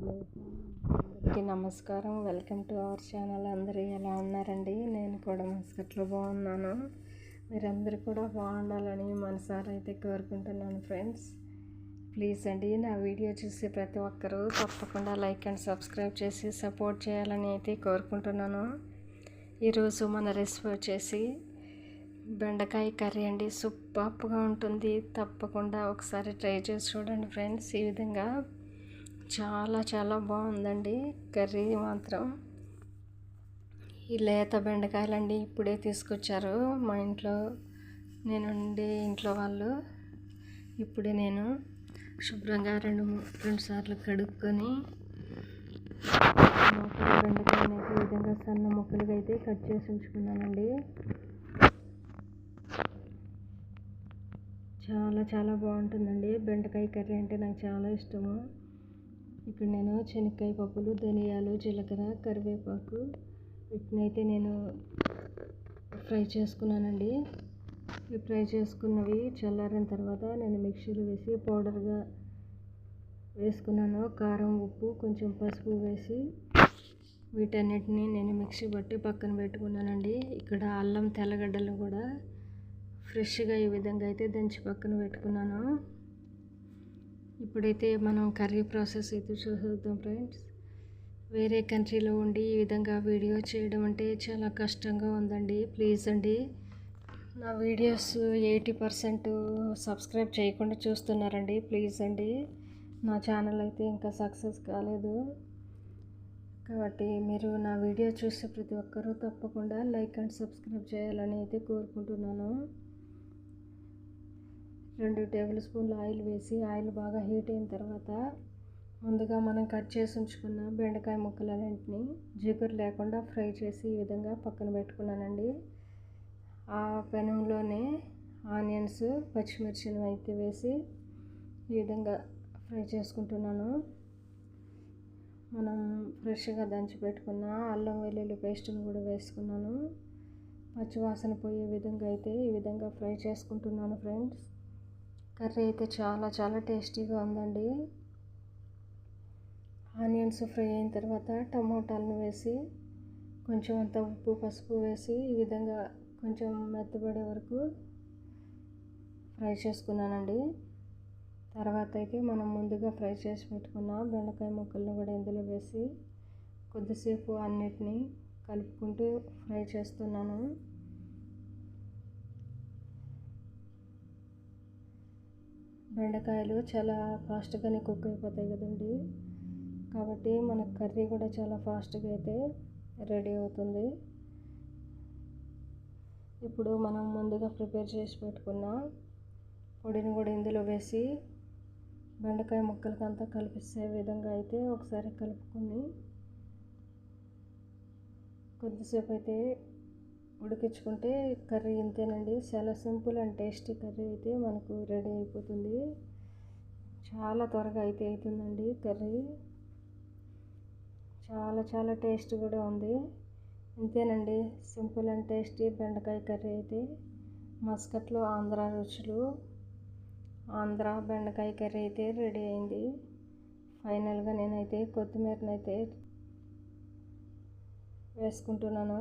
అందరికీ నమస్కారం. Welcome to our channel. అందరూ ఎలా ఉన్నారండి? నేను కూడా మస్కట్లో బాగున్నాను. మీరందరూ కూడా బాగుండాలని మనసారా అయితే కోరుకుంటున్నాను ఫ్రెండ్స్. ప్లీజ్ అండి, నా వీడియో చూసి ప్రతి ఒక్కరూ తప్పకుండా లైక్ అండ్ సబ్స్క్రైబ్ చేసి సపోర్ట్ చేయాలని అయితే కోరుకుంటున్నాను. ఈరోజు మన రెసిపీ వచ్చేసి బెండకాయ కర్రీ అండి. సూపర్గా ఉంటుంది. తప్పకుండా ఒకసారి ట్రై చేసి చూడండి ఫ్రెండ్స్. ఈ విధంగా చాలా చాలా బాగుందండి కర్రీ మాత్రం. ఈ లేత బెండకాయలండి ఇప్పుడే తీసుకొచ్చారు మా ఇంట్లో, ఇంట్లో వాళ్ళు. ఇప్పుడే నేను శుభ్రంగా రెండు సార్లు కడుక్కొని బెండకాయని అయితే ఈ విధంగా సన్న ముక్కలుగా అయితే కట్ చేసి ఉంచుకున్నానండి. చాలా చాలా బాగుంటుందండి బెండకాయ కర్రీ అంటే నాకు చాలా ఇష్టము. ఇక్కడ నేను శనక్కాయ పప్పులు, ధనియాలు, జీలకర్ర, కరివేపాకు వీటినైతే నేను ఫ్రై చేసుకున్నానండి. ఈ ఫ్రై చేసుకున్నవి చల్లారిన తర్వాత నేను మిక్సీలో వేసి పౌడర్గా వేసుకున్నాను. కారం, ఉప్పు, కొంచెం పసుపు వేసి వీటన్నిటిని నేను మిక్సీ పట్టి పక్కన పెట్టుకున్నానండి. ఇక్కడ అల్లం, తెల్లగడ్డలు కూడా ఫ్రెష్గా ఈ విధంగా అయితే దంచి పక్కన పెట్టుకున్నాను. ఇప్పుడైతే మనం కర్రీ ప్రాసెస్ అయితే చూద్దాం ఫ్రెండ్స్. వేరే కంట్రీలో ఉండి ఈ విధంగా వీడియో చేయడం అంటే చాలా కష్టంగా ఉందండి. ప్లీజ్ అండి, నా వీడియోస్ 80% సబ్స్క్రైబ్ చేయకుండా చూస్తున్నారండి. ప్లీజ్ అండి, నా ఛానల్ అయితే ఇంకా సక్సెస్ కాలేదు. కాబట్టి మీరు నా వీడియో చూసే ప్రతి ఒక్కరూ తప్పకుండా లైక్ అండ్ సబ్స్క్రైబ్ చేయాలని అయితే కోరుకుంటున్నాను. 2 టేబుల్ స్పూన్ల ఆయిల్ వేసి ఆయిల్ బాగా హీట్ అయిన తర్వాత ముందుగా మనం కట్ చేసి ఉంచుకున్న బెండకాయ ముక్కలన్నింటినీ జిగురు లేకుండా ఫ్రై చేసి ఈ విధంగా పక్కన పెట్టుకున్నానండి. ఆ పెనంలోనే ఆనియన్స్, పచ్చిమిర్చిని అయితే వేసి ఈ విధంగా ఫ్రై చేసుకుంటున్నాను. మనం ఫ్రెష్గా దంచి పెట్టుకున్న అల్లం వెల్లుల్లి పేస్ట్ని కూడా వేసుకున్నాను. పచ్చివాసన పోయే విధంగా అయితే ఈ విధంగా ఫ్రై చేసుకుంటున్నాను ఫ్రెండ్స్. కర్రీ అయితే చాలా చాలా టేస్టీగా ఉందండి. ఆనియన్స్ ఫ్రై అయిన తర్వాత టమోటాలను వేసి కొంచెం అంత ఉప్పు, పసుపు వేసి ఈ విధంగా కొంచెం మెత్తబడే వరకు ఫ్రై చేసుకున్నానండి. తర్వాత అయితే మనం ముందుగా ఫ్రై చేసి పెట్టుకున్న బెండకాయ ముక్కలను కూడా ఇందులో వేసి కొద్దిసేపు అన్నిటినీ కలుపుకుంటూ ఫ్రై చేస్తున్నాను. బెండకాయలు చాలా ఫాస్ట్గానే కుక్ అయిపోతాయి కదండి. కాబట్టి మన కర్రీ కూడా చాలా ఫాస్ట్గా అయితే రెడీ అవుతుంది. ఇప్పుడు మనం ముందుగా ప్రిపేర్ చేసి పెట్టుకున్న పొడిని కూడా ఇందులో వేసి బెండకాయ ముక్కలకి అంతా కలిపిసే విధంగా అయితే ఒకసారి కలుపుకొని కొద్దిసేపు అయితే ఉడికించుకుంటే కర్రీ ఇంతేనండి. చాలా సింపుల్ అండ్ టేస్టీ కర్రీ అయితే మనకు రెడీ అయిపోతుంది. చాలా త్వరగా అయితే అవుతుందండి కర్రీ. చాలా చాలా టేస్ట్ కూడా ఉంది. ఇంతేనండి, సింపుల్ అండ్ టేస్టీ బెండకాయ కర్రీ అయితే మస్కట్లో ఆంధ్ర రుచులు, ఆంధ్ర బెండకాయ కర్రీ అయితే రెడీ అయింది. ఫైనల్గా నేనైతే కొత్తిమీరనైతే వేసుకుంటున్నాను.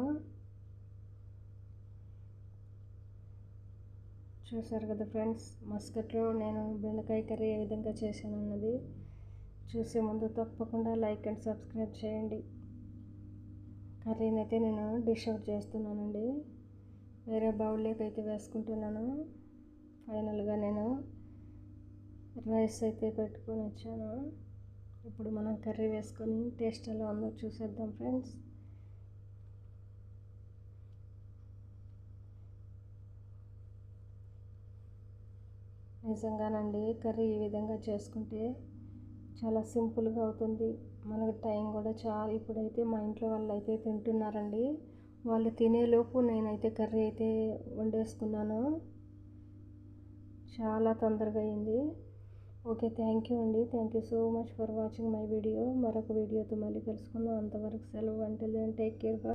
చూసారు కదా ఫ్రెండ్స్, మస్కట్లో నేను బెండకాయ కర్రీ ఏ విధంగా చేశాను అన్నది. చూసే ముందు తప్పకుండా లైక్ అండ్ సబ్స్క్రైబ్ చేయండి. కర్రీని అయితే నేను డిష్ అవుట్ చేస్తున్నానండి. వేరే బౌల్లోకి అయితే వేసుకుంటున్నాను. ఫైనల్గా నేను రైస్ అయితే పెట్టుకొని వచ్చాను. ఇప్పుడు మనం కర్రీ వేసుకొని టేస్ట్ ఎలా ఉందో చూసేద్దాం ఫ్రెండ్స్. నిజంగానండి, కర్రీ ఈ విధంగా చేసుకుంటే చాలా సింపుల్గా అవుతుంది. మనకు టైం కూడా చాలా. ఇప్పుడైతే మా ఇంట్లో వాళ్ళు అయితే తింటున్నారండి. వాళ్ళు తినేలోపు నేనైతే కర్రీ అయితే వండేసుకున్నాను. చాలా తొందరగా అయింది. ఓకే, థ్యాంక్ యూ అండి. Thank you so much for watching my video. మరొక వీడియోతో మళ్ళీ కలుసుకుందాం. అంతవరకు సెలవు. Until then take care.